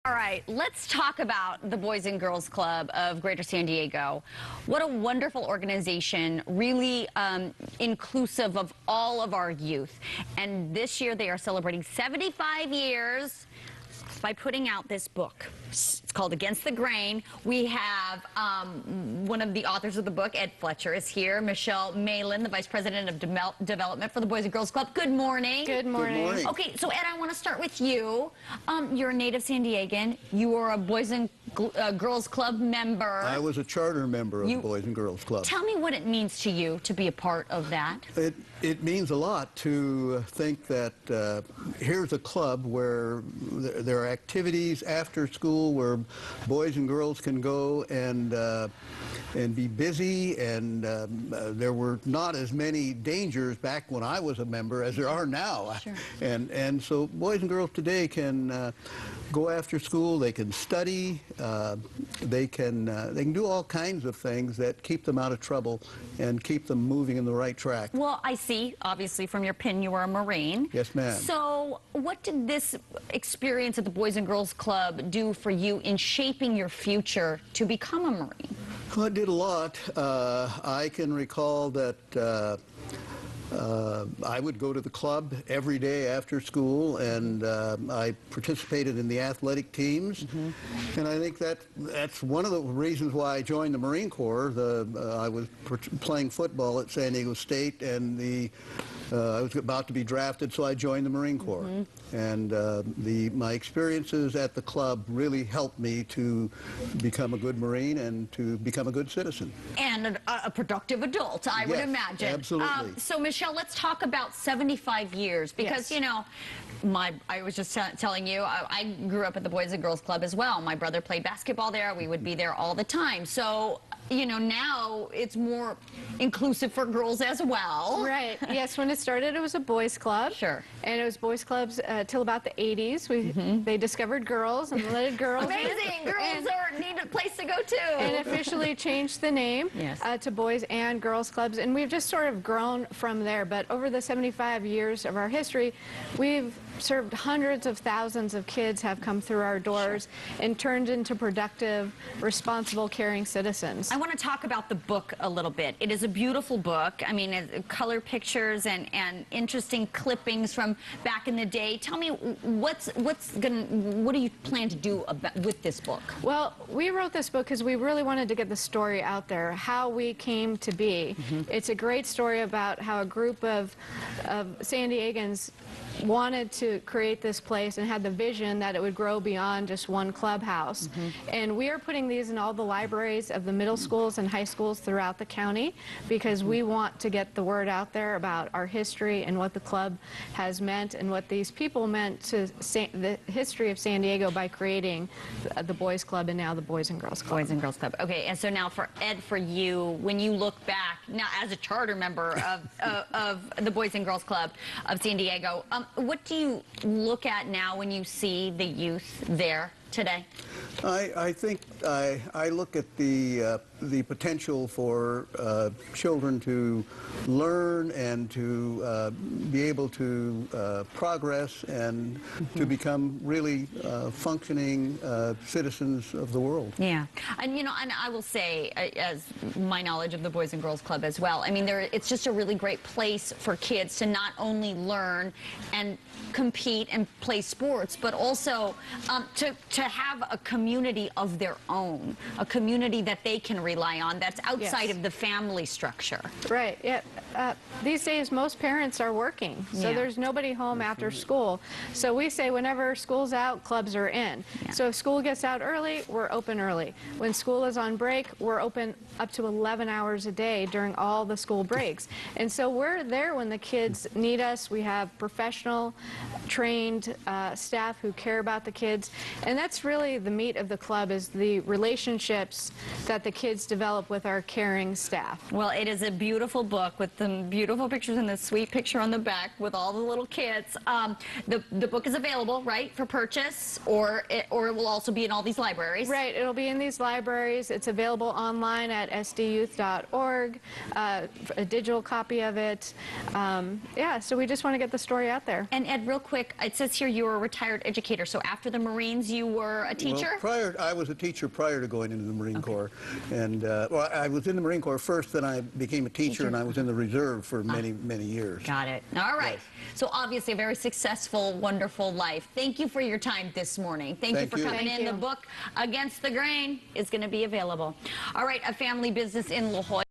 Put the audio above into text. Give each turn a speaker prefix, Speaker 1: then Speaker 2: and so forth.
Speaker 1: All right, let's talk about the Boys and Girls Club of Greater San Diego. What a wonderful organization, really inclusive of all of our youth. And this year they are celebrating 75 years by putting out this book. It's called Against the Grain. We have one of the authors of the book, Ed Fletcher, is here. Michelle Malin, the Vice President of Development for the Boys and Girls Club. Good morning.
Speaker 2: Good morning. Good morning.
Speaker 1: Okay, so Ed, I want to start with you. You're a native San Diegan. You are a Boys and Girls Club member.
Speaker 2: I was a charter member of the Boys and Girls Club.
Speaker 1: Tell me what it means to you to be a part of that.
Speaker 2: It means a lot to think that here's a club where there are activities after school where boys and girls can go and be busy, and there were not as many dangers back when I was a member as there are now.
Speaker 1: Sure.
Speaker 2: And so boys and girls today can go after school, they can study, they can do all kinds of things that keep them out of trouble and keep them moving in the right track.
Speaker 1: Well, I see, obviously, from your pin, you were a Marine.
Speaker 2: Yes, ma'am.
Speaker 1: So what did this experience at the Boys and Girls Club do for you in shaping your future to become a Marine?
Speaker 2: Well, it did a lot. I can recall that I would go to the club every day after school, and I participated in the athletic teams. And I think that's one of the reasons why I joined the Marine Corps. I was playing football at San Diego State, and I was about to be drafted, so I joined the Marine Corps. And my experiences at the club really helped me to become a good Marine and to become a good citizen.
Speaker 1: And a productive adult, I would imagine.
Speaker 2: Absolutely.
Speaker 1: So, Michelle, let's talk about 75 years, because, you know, I was just telling you, I grew up at the Boys and Girls Club as well. My brother played basketball there. We would be there all the time. So, you know, now it's more inclusive for girls as well.
Speaker 3: Right. Yes, when it started, it was a boys club.
Speaker 1: Sure.
Speaker 3: And it was boys clubs till about the 80s. They discovered girls and let girls
Speaker 1: Amazing. Girls need a place to go to.
Speaker 3: And officially changed the name to Boys and Girls Clubs. And we've just sort of grown from there. But over the 75 years of our history, we've served hundreds of thousands of kids have come through our doors and turned into productive, responsible, caring citizens.
Speaker 1: I want to talk about the book a little bit. It is a beautiful book. I mean, color pictures and interesting clippings from back in the day. Tell me, what do you plan to do with this book?
Speaker 3: Well, we wrote this book because we really wanted to get the story out there, how we came to be. It's a great story about how a group of San Diegans wanted to create this place and had the vision that it would grow beyond just one clubhouse. And we are putting these in all the libraries of the middle schools and high schools throughout the county because we want to get the word out there about our history and what the club has meant and what these people meant to the history of San Diego by creating the Boys Club and now the Boys and Girls Club.
Speaker 1: Boys and Girls Club. Okay, and so now for Ed, for you, when you look back, now as a charter member of the Boys and Girls Club of San Diego, what do you look at now when you see the youth there today?
Speaker 2: I think I look at the potential for children to learn and to be able to progress and to become really functioning citizens of the world.
Speaker 1: Yeah, and you know, and I will say, as my knowledge of the Boys and Girls Club as well, I mean, it's just a really great place for kids to not only learn and compete and play sports, but also to have a community of their own, a community that they can rely on that's outside of the family structure.
Speaker 3: Right, yeah. These days most parents are working, so there's nobody home after school. So we say whenever school's out, clubs are in. So if school gets out early, we're open early. When school is on break, we're open up to 11 hours a day during all the school breaks. And so we're there when the kids need us. We have professional, trained staff who care about the kids. And that's really the meat of the club, is the relationships that the kids develop with our caring staff.
Speaker 1: Well, it is a beautiful book with the beautiful pictures and the sweet picture on the back with all the little kids. The book is available, right, for purchase, or it will also be in all these libraries?
Speaker 3: Right, it'll be in these libraries. It's available online at sdyouth.org, a digital copy of it. Yeah, so we just want to get the story out there.
Speaker 1: And Ed, real quick, it says here you were a retired educator, so after the Marines you were a teacher?
Speaker 2: Well, I was a teacher prior to going into the Marine Corps. And, well, I was in the Marine Corps first, then I became a teacher, and I was in the reserve for many, many years.
Speaker 1: Got it. All right.
Speaker 2: Yes.
Speaker 1: So obviously a very successful, wonderful life. Thank you for your time this morning. Thank you for coming in. The book, Against the Grain, is going to be available. All right, a family business in La Jolla.